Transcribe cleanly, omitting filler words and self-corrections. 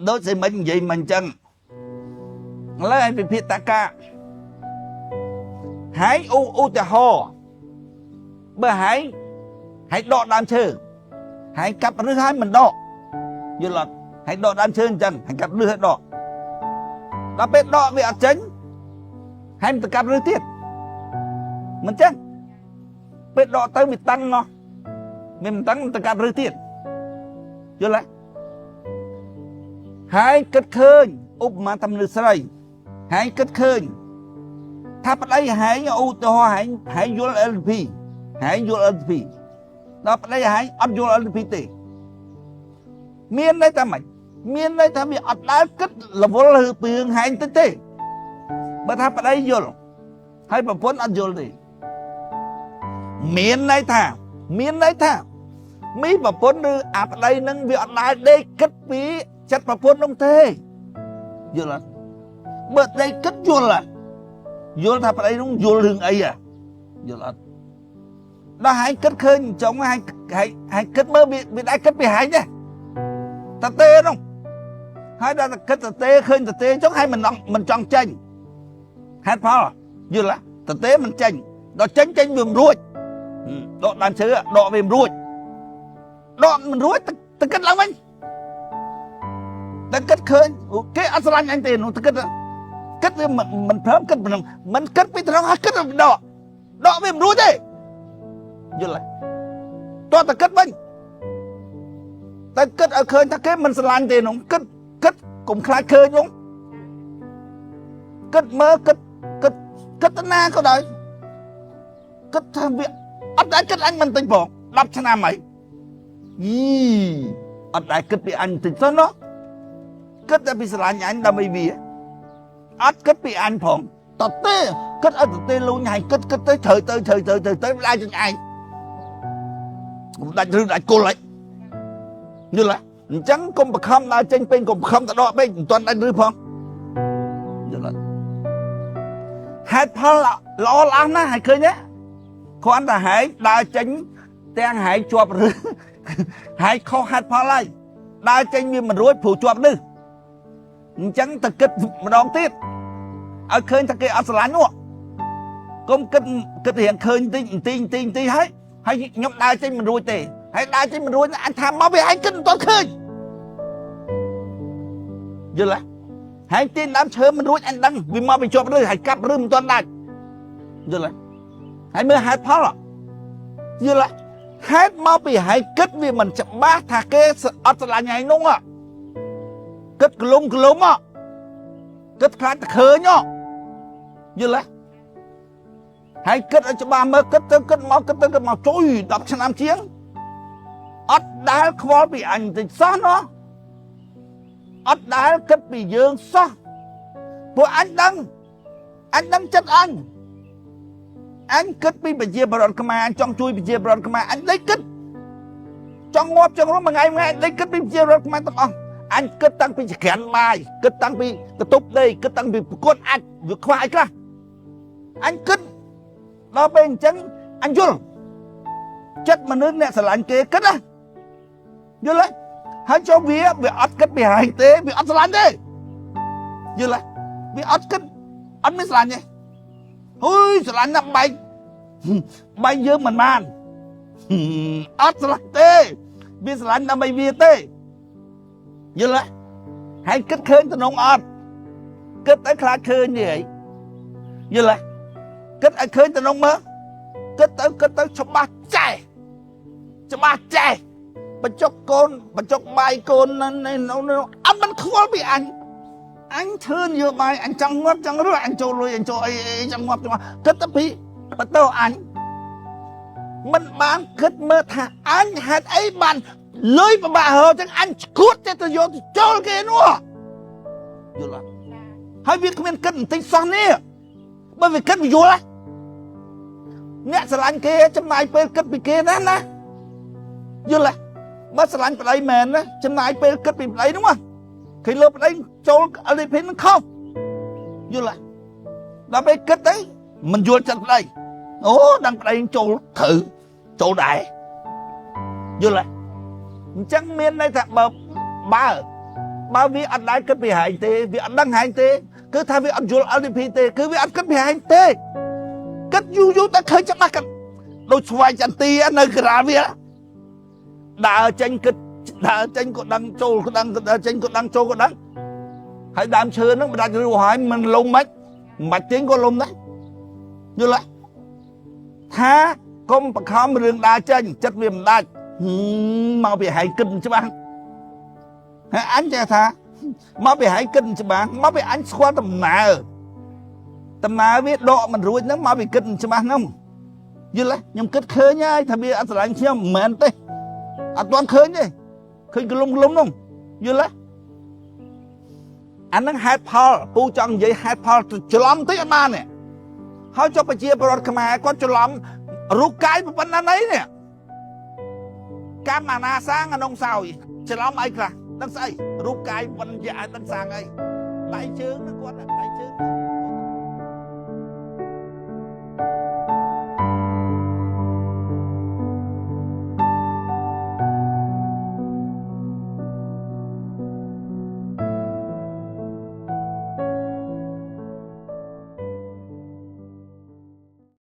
ដូចស្អីមិននិយាយមិនអញ្ចឹងឥឡូវឲ្យពិភាក្សាកាហើយឧទាហរណ៍បើហើយដកដើមឈើហើយកាប់ឫសហើយមិនដកយល់អត់ហើយដកដើមឈើអញ្ចឹងហើយកាប់ឫសហើយដកដល់ពេលដកវាអត់ចេញហើយមិនទៅកាប់ឫសទៀតមិនចឹងពេលដកទៅវាតឹងណោះវាមិនតឹងទៅកាប់ឫសទៀតយល់ទេហើយគិតឃើញឧបមាតាមលើស្រីហើយគិតឃើញថាប្តីហែងឧទាហរណ៍ហែងយល់ LP ហែងយល់ LP ដល់ប្តីហែងអត់យល់ LP ទេមានន័យថាម៉េចមានន័យថាវាអត់ដែលគិតរវល់ពីរឿងហែងតិចទេបើថាប្តីយល់ហើយប្រពន្ធអត់យល់ទេមានន័យថាមីប្រពន្ធឬអាប្តីនឹងវាអត់ដែលដេកគិតពីចិត្តប្រពន្ធនោះទេយល់អត់បើដេកគិតយល់អត់យល់ថាប្តីនោះយល់រឿងអីយល់អត់ដល់ហែងគិតឃើញចង់ហែងគិតមើលវាដែរគិតពីហែងទេតទេនោះហើយដល់តែគិតតទេឃើញតទេចង់ហែងមិនចង់ចេញហេតុផលយល់តទេមិនចេញដល់ចេញវាមិនរួចដកដើមឈើដកវាមិនរួចដកមិនរួចទៅគិតឡើងវិញតែគិតឃើញគេអត់ស្រឡាញ់អញទេនោះទៅគិតវាមិនព្រមគិតមិនគិតពីត្រង់ហើយគិតដកវាមិនរួចទេយល់ទេតោះតែគិតវិញតែគិតឲ្យឃើញថាគេមិនស្រឡាញ់ទេនោះគិតកុំខ្លាចឃើញនោះគិតមើលគិតទៅណាក៏ដោយគិតថាវាអត់ដែលគិតអញមិនទិញផង10ឆ្នាំហើយអត់ដែលគិតពីអញទិញសោះនោះគិតតែពីស្រឡាញ់អញដើម្បីវាអត់គិតពីអញផងតទេគិតឲ្យតទេលូញហើយគិតទៅត្រូវទៅឡាយចង្អែងដាច់ឬដាច់គល់ហើយយល់ទេអញ្ចឹងកុំបខំដើរចេញពេញកុំបខំទៅដកពេញមិនទាន់ដាច់ឬផងយល់ទេហេតុផលល្អណាស់ហើយឃើញទេគ្រាន់តែហែងដើរចេញទាំងហែងជាប់ឬហែងខុសហេតុផលហើយដើរចេញវាមិនរួចព្រោះជាប់នេះអញ្ចឹងទៅគិតម្ដងទៀតឲ្យឃើញថាគេអត់ស្រឡាញ់នោះកុំគិតរៀងឃើញទីហើយខ្ញុំដើរចេញមិនរួចទេហើយដើរចេញមិនរួចអញថាមកវាហែងគិតមិនទាន់ឃើញយល់ទេហែងទីដើមឈើមិនរួចអញដឹងវាមកពីជាប់ឬហើយកាប់ឬមិនទាន់ដាច់យល់ទេហើយមើលហេតុផលយល់ទេហេតុមកពីហែងគិតវាមិនច្បាស់ថាគេអត់ស្រឡាញ់ហែងនោះគិតក្លុំគិតខ្លាចតែឃើញយល់ទេហើយគិតឲ្យច្បាស់មើលគិតទៅមកជួយ10ឆ្នាំជាងអត់ដែលខ្វល់ពីអញតិចសោះនោះអត់ដែលគិតពីយើងសោះព្រោះអញដឹងចិត្តអញគិតពីប្រជាប្រដ្ឋខ្មែរចង់ជួយប្រជាប្រដ្ឋខ្មែរអញដេកគិតចង់ងាប់ចង់រស់មួយថ្ងៃដេកគិតពីប្រជាប្រដ្ឋខ្មែរទាំងអស់អញគិតតាំងពីចក្រានបាយគិតតាំងពីកតុបដីគិតតាំងពីប្រកួតអាចវាខ្វះអីខ្លះអញគិតដល់ពេលអញ្ចឹងអញយល់ចិត្តមនុស្សអ្នកស្រឡាញ់គេគិតណាយល់ទេហើយចូលវាអត់គិតពីហែងទេវាអត់ស្រឡាញ់ទេយល់ទេវាអត់គិតអត់មានស្រឡាញ់ទេហ៊ុយស្រឡាញ់ណាស់បែកយើងមិនបានអត់ស្រឡាញ់ទេវាស្រឡាញ់ដើម្បីវាទេយល់ទេហើយគិតឃើញតំណងអត់គិតឲ្យខ្លាចឃើញនេះយល់ទេគិតឲ្យឃើញតំណងមើលគិតទៅច្បាស់ចេះបញ្ចុកកូនបញ្ចុកបាយកូនអត់មិនខ្វល់ពីអញធឿនយកបាយអញចង់ងាប់ចង់រស់អញចូលលុយអញចូលអីចង់ងាប់គិតទៅពីបតោអញមិនបានគិតមើលថាអញហេតុអីបានលុយប្របាក់ហោចឹងអញឈួតទៅយកទៅចូលគេនោះយល់អត់ហើយវាគ្មានគិតបន្តិចសោះនេះបើវាគិតវាយល់អ្នកស្រឡាញ់គេចំណាយពេលគិតពីគេណាយល់ទេបើស្រឡាញ់ប្តីមែនណាចំណាយពេលគិតពីប្តីនោះឃើញលើប្តីចូលអលីភិននឹងខុសយល់ទេដល់ពេលគិតទៅមិនយល់ចិត្តប្តីអូដឹងប្តីចូលត្រូវចូលដែរយល់ទេអញ្ចឹងមានន័យថាបើ បើវាអត់ដែរគិតពីហែងទេវាអត់ដឹងហែងទេគឺថាវាអត់យល់ LDP ទេគឺវាអត់គិតពីហែងទេគិតយូរតែឃើញច្បាស់គាត់ដូចស្វែងចន្ទីនៅក្រាលវាដើរចេញគិតដើរចេញក៏ដឹងចូលក៏ដឹងដើរចេញក៏ដឹងចូលក៏ដឹងហើយដើមឈើហ្នឹងមិនដាច់រួចហើយមិនលំមិនបាច់ចេញក៏លំដែរយល់ទេថាកុំបង្ខំរឿងដើរចេញចិត្តវាមិនដាច់មកពីហែងគិតច្បាស់ហើយអញចេះថាមកពីហែងគិតច្បាស់មកពីអញស្គាល់ដំណើរវាដកមិនរួចហ្នឹងមកពីគិតច្បាស់ហ្នឹងយល់ទេខ្ញុំគិតឃើញហើយថាវាអត់ស្រឡាញ់ខ្ញុំមិនមែនទេអត់ទាន់ឃើញទេឃើញក្លុំហ្នឹងយល់ទេអាហ្នឹងហេតុផលពូចង់និយាយហេតុផលច្រឡំតិចអត់បានទេហើយចុះប្រជាពលរដ្ឋខ្មែរគាត់ច្រឡំរូបកាយប៉ុណ្ណាណីនេះកម្មអាណាសាងអនុងសោយច្រឡំអីខ្លះដឹងស្អីរូបកាយប៉ុណ្ណាដឹងសាងអីដៃជើងហ្នឹងគាត់